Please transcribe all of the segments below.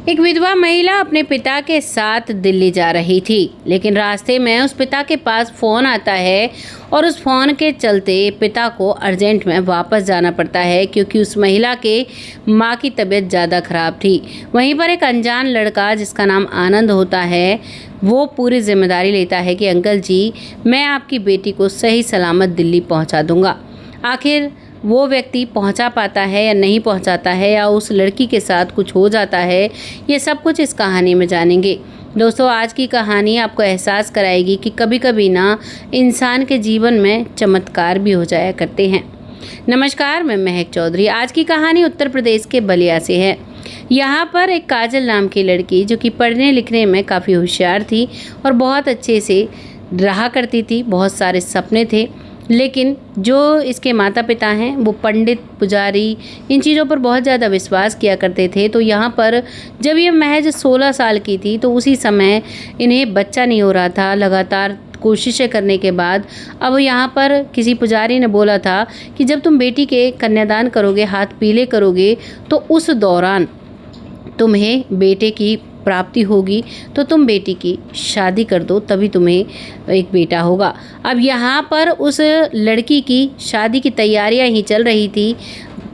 एक विधवा महिला अपने पिता के साथ दिल्ली जा रही थी, लेकिन रास्ते में उस पिता के पास फ़ोन आता है और उस फ़ोन के चलते पिता को अर्जेंट में वापस जाना पड़ता है, क्योंकि उस महिला के माँ की तबीयत ज़्यादा ख़राब थी। वहीं पर एक अनजान लड़का जिसका नाम आनंद होता है, वो पूरी जिम्मेदारी लेता है कि अंकल जी, मैं आपकी बेटी को सही सलामत दिल्ली पहुँचा दूँगा। आखिर वो व्यक्ति पहुंचा पाता है या नहीं पहुंचाता है, या उस लड़की के साथ कुछ हो जाता है, ये सब कुछ इस कहानी में जानेंगे। दोस्तों, आज की कहानी आपको एहसास कराएगी कि कभी कभी ना इंसान के जीवन में चमत्कार भी हो जाया करते हैं। नमस्कार, मैं महक चौधरी। आज की कहानी उत्तर प्रदेश के बलिया से है। यहाँ पर एक काजल नाम की लड़की, जो कि पढ़ने लिखने में काफ़ी होशियार थी और बहुत अच्छे से रहा करती थी, बहुत सारे सपने थे, लेकिन जो इसके माता पिता हैं वो पंडित पुजारी इन चीज़ों पर बहुत ज़्यादा विश्वास किया करते थे। तो यहाँ पर जब ये महज 16 साल की थी, तो उसी समय इन्हें बच्चा नहीं हो रहा था। लगातार कोशिशें करने के बाद अब यहाँ पर किसी पुजारी ने बोला था कि जब तुम बेटी के कन्यादान करोगे, हाथ पीले करोगे, तो उस दौरान तुम्हें बेटे की प्राप्ति होगी, तो तुम बेटी की शादी कर दो, तभी तुम्हें एक बेटा होगा। अब यहाँ पर उस लड़की की शादी की तैयारियां ही चल रही थी,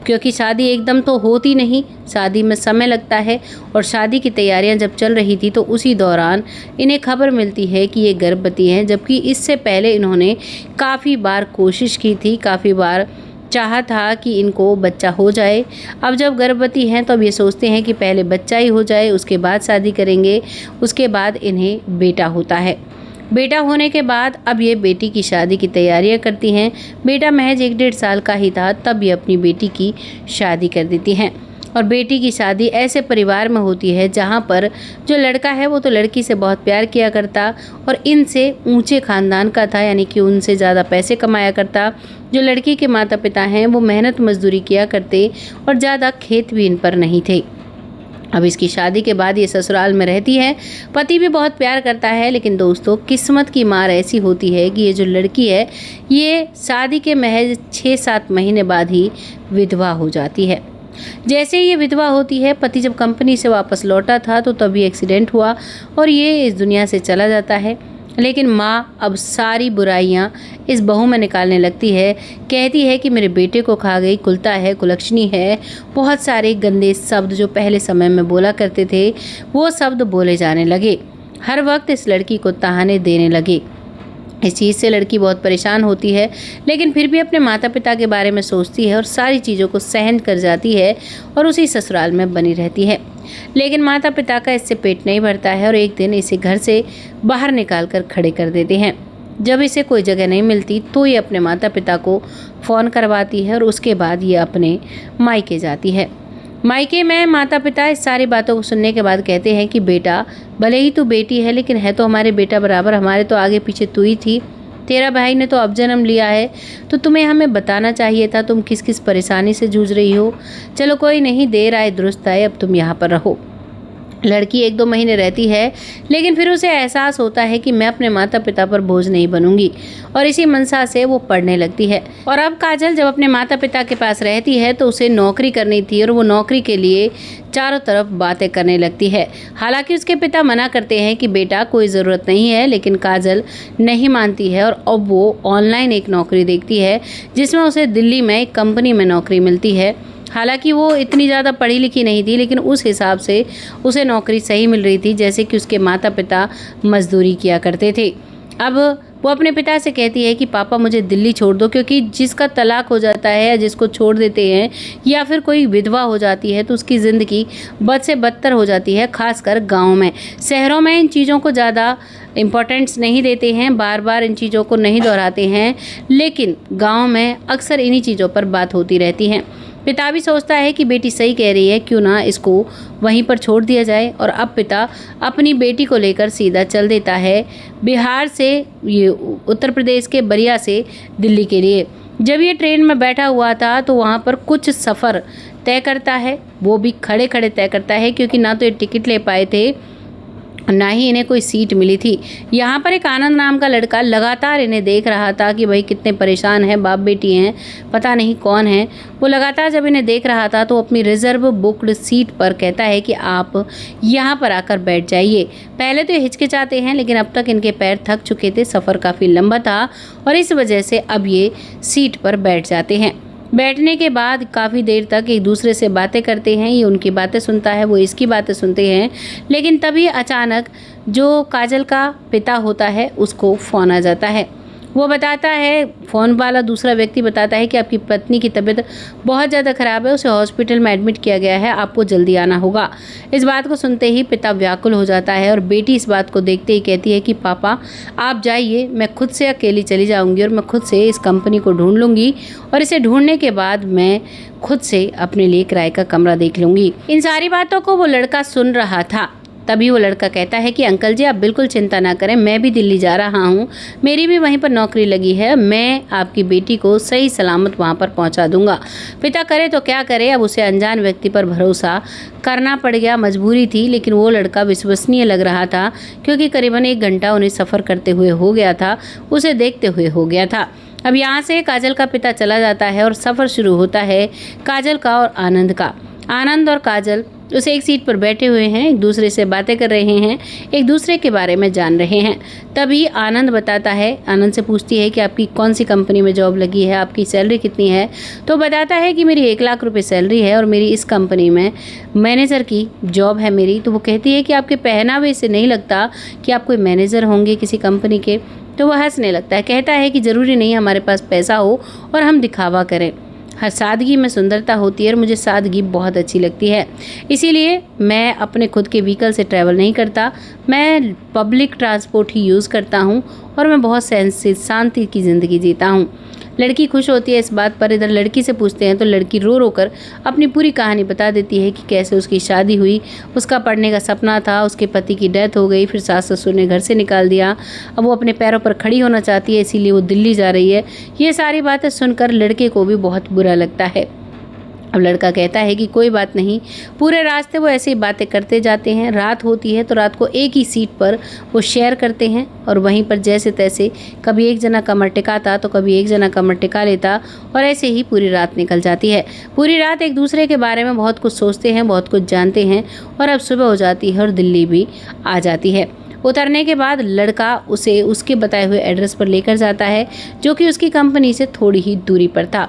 क्योंकि शादी एकदम तो होती नहीं, शादी में समय लगता है। और शादी की तैयारियां जब चल रही थी, तो उसी दौरान इन्हें खबर मिलती है कि ये गर्भवती हैं, जबकि इससे पहले इन्होंने काफ़ी बार कोशिश की थी, काफ़ी बार चाहा था कि इनको बच्चा हो जाए। अब जब गर्भवती हैं तो अब ये सोचते हैं कि पहले बच्चा ही हो जाए, उसके बाद शादी करेंगे। उसके बाद इन्हें बेटा होता है। बेटा होने के बाद अब ये बेटी की शादी की तैयारियां करती हैं। बेटा महज 1-1.5 साल का ही था, तब ये अपनी बेटी की शादी कर देती हैं। और बेटी की शादी ऐसे परिवार में होती है जहाँ पर जो लड़का है वो तो लड़की से बहुत प्यार किया करता और इनसे ऊंचे ख़ानदान का था, यानी कि उनसे ज़्यादा पैसे कमाया करता। जो लड़की के माता पिता हैं वो मेहनत मजदूरी किया करते और ज़्यादा खेत भी इन पर नहीं थे। अब इसकी शादी के बाद ये ससुराल में रहती है। पति भी बहुत प्यार करता है, लेकिन दोस्तों, किस्मत की मार ऐसी होती है कि ये जो लड़की है, ये शादी के महज 6-7 महीने बाद ही विधवा हो जाती है। जैसे ये विधवा होती है, पति जब कंपनी से वापस लौटा था तो तभी एक्सीडेंट हुआ और ये इस दुनिया से चला जाता है। लेकिन माँ अब सारी बुराइयाँ इस बहू में निकालने लगती है। कहती है कि मेरे बेटे को खा गई, कुलता है, कुलक्षणी है। बहुत सारे गंदे शब्द जो पहले समय में बोला करते थे, वो शब्द बोले जाने लगे। हर वक्त इस लड़की को ताने देने लगे। इस चीज़ से लड़की बहुत परेशान होती है, लेकिन फिर भी अपने माता पिता के बारे में सोचती है और सारी चीज़ों को सहन कर जाती है और उसी ससुराल में बनी रहती है। लेकिन माता पिता का इससे पेट नहीं भरता है और एक दिन इसे घर से बाहर निकाल कर खड़े कर देते हैं। जब इसे कोई जगह नहीं मिलती तो ये अपने माता पिता को फ़ोन करवाती है और उसके बाद ये अपने मायके जाती है। मायके में माता पिता इस सारी बातों को सुनने के बाद कहते हैं कि बेटा, भले ही तू बेटी है, लेकिन है तो हमारे बेटा बराबर। हमारे तो आगे पीछे तू ही थी, तेरा भाई ने तो अब जन्म लिया है, तो तुम्हें हमें बताना चाहिए था तुम किस किस परेशानी से जूझ रही हो। चलो कोई नहीं, देर आए दुरुस्त आए, अब तुम यहाँ पर रहो। लड़की 1-2 महीने रहती है, लेकिन फिर उसे एहसास होता है कि मैं अपने माता पिता पर बोझ नहीं बनूंगी, और इसी मनसा से वो पढ़ने लगती है। और अब काजल जब अपने माता पिता के पास रहती है तो उसे नौकरी करनी थी और वो नौकरी के लिए चारों तरफ बातें करने लगती है। हालांकि उसके पिता मना करते हैं कि बेटा कोई ज़रूरत नहीं है, लेकिन काजल नहीं मानती है और अब वो ऑनलाइन एक नौकरी देखती है, जिसमें उसे दिल्ली में एक कंपनी में नौकरी मिलती है। हालांकि वो इतनी ज़्यादा पढ़ी लिखी नहीं थी, लेकिन उस हिसाब से उसे नौकरी सही मिल रही थी, जैसे कि उसके माता पिता मजदूरी किया करते थे। अब वो अपने पिता से कहती है कि पापा मुझे दिल्ली छोड़ दो, क्योंकि जिसका तलाक हो जाता है या जिसको छोड़ देते हैं या फिर कोई विधवा हो जाती है तो उसकी ज़िंदगी बद से बदतर हो जाती है, खासकर गाँव में। शहरों में इन चीज़ों को ज़्यादा इम्पोर्टेंस नहीं देते हैं, बार बार इन चीज़ों को नहीं दोहराते हैं, लेकिन गाँव में अक्सर इन्हीं चीज़ों पर बात होती रहती है। पिता भी सोचता है कि बेटी सही कह रही है, क्यों ना इसको वहीं पर छोड़ दिया जाए। और अब पिता अपनी बेटी को लेकर सीधा चल देता है बिहार से, ये उत्तर प्रदेश के बलिया से दिल्ली के लिए। जब ये ट्रेन में बैठा हुआ था तो वहाँ पर कुछ सफ़र तय करता है, वो भी खड़े खड़े तय करता है, क्योंकि ना तो ये टिकट ले पाए थे ना ही इन्हें कोई सीट मिली थी। यहाँ पर एक आनंद नाम का लड़का लगातार इन्हें देख रहा था कि भाई कितने परेशान हैं, बाप बेटी हैं, पता नहीं कौन है। वो लगातार जब इन्हें देख रहा था तो अपनी रिजर्व बुक्ड सीट पर कहता है कि आप यहाँ पर आकर बैठ जाइए। पहले तो ये हिचकिचाते हैं, लेकिन अब तक इनके पैर थक चुके थे, सफ़र काफ़ी लंबा था और इस वजह से अब ये सीट पर बैठ जाते हैं। बैठने के बाद काफ़ी देर तक एक दूसरे से बातें करते हैं। ये उनकी बातें सुनता है, वो इसकी बातें सुनते हैं। लेकिन तभी अचानक जो काजल का पिता होता है उसको फ़ोन आ जाता है। वो बताता है, फ़ोन वाला दूसरा व्यक्ति बताता है कि आपकी पत्नी की तबीयत बहुत ज़्यादा ख़राब है, उसे हॉस्पिटल में एडमिट किया गया है, आपको जल्दी आना होगा। इस बात को सुनते ही पिता व्याकुल हो जाता है और बेटी इस बात को देखते ही कहती है कि पापा आप जाइए, मैं खुद से अकेली चली जाऊंगी और मैं खुद से इस कंपनी को ढूंढ लूँगी और इसे ढूंढने के बाद मैं खुद से अपने लिए किराए का कमरा देख लूँगी। इन सारी बातों को वो लड़का सुन रहा था। तभी वो लड़का कहता है कि अंकल जी आप बिल्कुल चिंता ना करें, मैं भी दिल्ली जा रहा हूँ, मेरी भी वहीं पर नौकरी लगी है, मैं आपकी बेटी को सही सलामत वहाँ पर पहुँचा दूँगा। पिता करे तो क्या करे, अब उसे अनजान व्यक्ति पर भरोसा करना पड़ गया, मजबूरी थी। लेकिन वो लड़का विश्वसनीय लग रहा था क्योंकि करीबन 1 घंटा उन्हें सफ़र करते हुए हो गया था, उसे देखते हुए हो गया था। अब यहाँ से काजल का पिता चला जाता है और सफ़र शुरू होता है काजल का और आनंद का। आनंद और काजल उसे एक सीट पर बैठे हुए हैं, एक दूसरे से बातें कर रहे हैं, एक दूसरे के बारे में जान रहे हैं। तभी आनंद बताता है, आनंद से पूछती है कि आपकी कौन सी कंपनी में जॉब लगी है, आपकी सैलरी कितनी है। तो बताता है कि मेरी 1 लाख रुपए सैलरी है और मेरी इस कंपनी में मैनेजर की जॉब है मेरी। तो वो कहती है कि आपके पहनावे से नहीं लगता कि आप कोई मैनेजर होंगे किसी कंपनी के। तो वह हंसने लगता है, कहता है कि ज़रूरी नहीं हमारे पास पैसा हो और हम दिखावा करें, हर सादगी में सुंदरता होती है और मुझे सादगी बहुत अच्छी लगती है, इसीलिए मैं अपने खुद के व्हीकल से ट्रैवल नहीं करता, मैं पब्लिक ट्रांसपोर्ट ही यूज़ करता हूँ और मैं बहुत शांति की ज़िंदगी जीता हूँ। लड़की खुश होती है इस बात पर। इधर लड़की से पूछते हैं तो लड़की रो रो कर अपनी पूरी कहानी बता देती है कि कैसे उसकी शादी हुई, उसका पढ़ने का सपना था, उसके पति की डेथ हो गई, फिर सास ससुर ने घर से निकाल दिया, अब वो अपने पैरों पर खड़ी होना चाहती है इसीलिए वो दिल्ली जा रही है। ये सारी बातें सुनकर लड़के को भी बहुत बुरा लगता है। अब लड़का कहता है कि कोई बात नहीं। पूरे रास्ते वो ऐसी बातें करते जाते हैं। रात होती है तो रात को एक ही सीट पर वो शेयर करते हैं और वहीं पर जैसे तैसे कभी एक जना कमर टिकाता तो कभी एक जना कमर टिका लेता और ऐसे ही पूरी रात निकल जाती है। पूरी रात एक दूसरे के बारे में बहुत कुछ सोचते हैं, बहुत कुछ जानते हैं और अब सुबह हो जाती है और दिल्ली भी आ जाती है। उतरने के बाद लड़का उसे उसके बताए हुए एड्रेस पर लेकर जाता है जो कि उसकी कंपनी से थोड़ी ही दूरी पर था।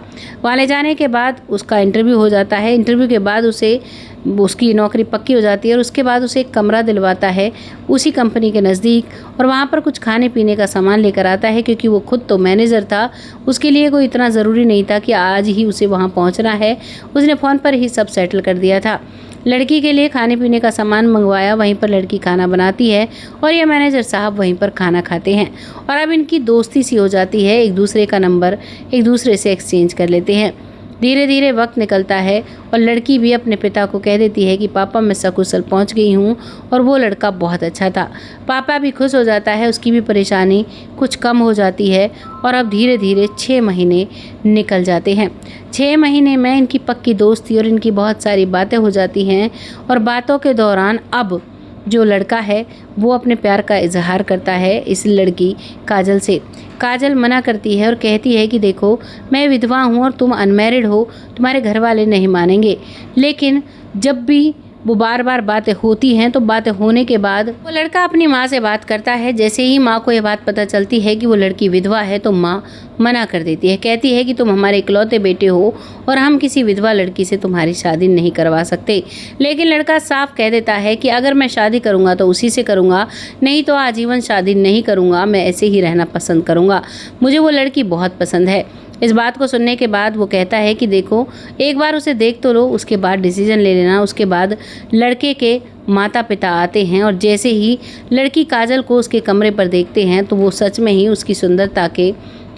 वहाँ ले जाने के बाद उसका इंटरव्यू हो जाता है। इंटरव्यू के बाद उसकी नौकरी पक्की हो जाती है और उसके बाद उसे एक कमरा दिलवाता है उसी कंपनी के नज़दीक और वहाँ पर कुछ खाने पीने का सामान लेकर आता है क्योंकि वो खुद तो मैनेजर था, उसके लिए कोई इतना ज़रूरी नहीं था कि आज ही उसे वहाँ पहुँचना है, उसने फ़ोन पर ही सब सेटल कर दिया था। लड़की के लिए खाने पीने का सामान मंगवाया, वहीं पर लड़की खाना बनाती है और ये मैनेजर साहब वहीं पर खाना खाते हैं और अब इनकी दोस्ती सी हो जाती है, एक दूसरे का नंबर एक दूसरे से एक्सचेंज कर लेते हैं। धीरे धीरे वक्त निकलता है और लड़की भी अपने पिता को कह देती है कि पापा मैं सकुशल पहुंच गई हूं और वो लड़का बहुत अच्छा था। पापा भी खुश हो जाता है, उसकी भी परेशानी कुछ कम हो जाती है और अब धीरे धीरे 6 महीने निकल जाते हैं। 6 महीने में इनकी पक्की दोस्ती और इनकी बहुत सारी बातें हो जाती हैं और बातों के दौरान अब जो लड़का है वो अपने प्यार का इजहार करता है इस लड़की काजल से। काजल मना करती है और कहती है कि देखो मैं विधवा हूँ और तुम अनमैरिड हो, तुम्हारे घर वाले नहीं मानेंगे। लेकिन जब भी वो बार बार बातें होती हैं तो बातें होने के बाद वो लड़का अपनी माँ से बात करता है। जैसे ही माँ को ये बात पता चलती है कि वो लड़की विधवा है तो माँ मना कर देती है, कहती है कि तुम हमारे इकलौते बेटे हो और हम किसी विधवा लड़की से तुम्हारी शादी नहीं करवा सकते। लेकिन लड़का साफ कह देता है कि अगर मैं शादी करूँगा तो उसी से करूँगा, नहीं तो आजीवन शादी नहीं करूँगा, मैं ऐसे ही रहना पसंद करूँगा, मुझे वो लड़की बहुत पसंद है। इस बात को सुनने के बाद वो कहता है कि देखो एक बार उसे देख तो लो, उसके बाद डिसीजन ले लेना। उसके बाद लड़के के माता पिता आते हैं और जैसे ही लड़की काजल को उसके कमरे पर देखते हैं तो वो सच में ही उसकी सुंदरता के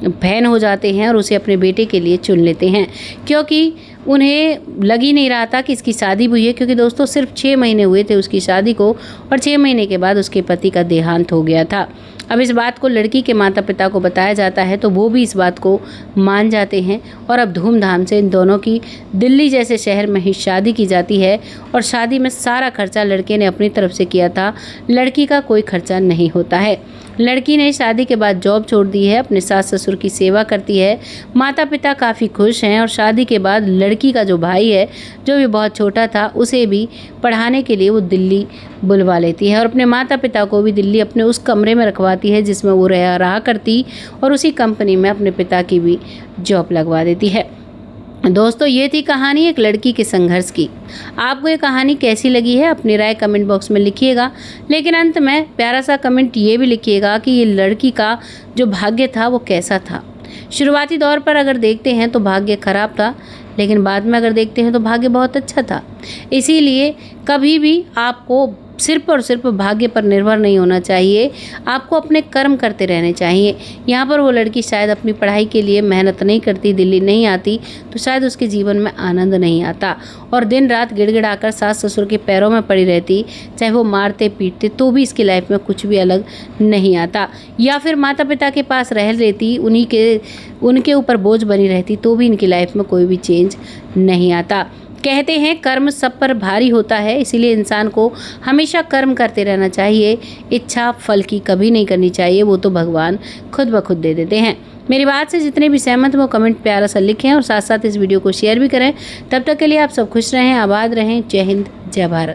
फैन हो जाते हैं और उसे अपने बेटे के लिए चुन लेते हैं, क्योंकि उन्हें लग ही नहीं रहा था कि इसकी शादी हुई है। क्योंकि दोस्तों सिर्फ 6 महीने हुए थे उसकी शादी को और 6 महीने के बाद उसके पति का देहांत हो गया था। अब इस बात को लड़की के माता पिता को बताया जाता है तो वो भी इस बात को मान जाते हैं और अब धूमधाम से इन दोनों की दिल्ली जैसे शहर में ही शादी की जाती है। और शादी में सारा खर्चा लड़के ने अपनी तरफ से किया था, लड़की का कोई खर्चा नहीं होता है। लड़की ने शादी के बाद जॉब छोड़ दी है, अपने सास ससुर की सेवा करती है। माता पिता काफ़ी खुश हैं और शादी के बाद लड़की का जो भाई है, जो भी बहुत छोटा था, उसे भी पढ़ाने के लिए वो दिल्ली बुलवा लेती है और अपने माता पिता को भी दिल्ली अपने उस कमरे में रखवाती है जिसमें वो रहा करती और उसी कंपनी में अपने पिता की भी जॉब लगवा देती है। दोस्तों, ये थी कहानी एक लड़की के संघर्ष की। आपको ये कहानी कैसी लगी है अपनी राय कमेंट बॉक्स में लिखिएगा। लेकिन अंत में प्यारा सा कमेंट ये भी लिखिएगा कि ये लड़की का जो भाग्य था वो कैसा था। शुरुआती दौर पर अगर देखते हैं तो भाग्य खराब था, लेकिन बाद में अगर देखते हैं तो भाग्य बहुत अच्छा था। इसीलिए कभी भी आपको सिर्फ और सिर्फ भाग्य पर निर्भर नहीं होना चाहिए, आपको अपने कर्म करते रहने चाहिए। यहाँ पर वो लड़की शायद अपनी पढ़ाई के लिए मेहनत नहीं करती, दिल्ली नहीं आती, तो शायद उसके जीवन में आनंद नहीं आता और दिन रात गिड़गिड़ाकर सास ससुर के पैरों में पड़ी रहती, चाहे वो मारते पीटते तो भी इसकी लाइफ में कुछ भी अलग नहीं आता। या फिर माता पिता के पास रह लेती, उनके ऊपर बोझ बनी रहती, तो भी इनकी लाइफ में कोई भी चेंज नहीं आता। कहते हैं कर्म सब पर भारी होता है, इसीलिए इंसान को हमेशा कर्म करते रहना चाहिए। इच्छा फल की कभी नहीं करनी चाहिए, वो तो भगवान खुद ब खुद दे देते हैं। मेरी बात से जितने भी सहमत वो कमेंट प्यारा सा लिखें और साथ साथ इस वीडियो को शेयर भी करें। तब तक के लिए आप सब खुश रहें, आबाद रहें। जय हिंद, जय भारत।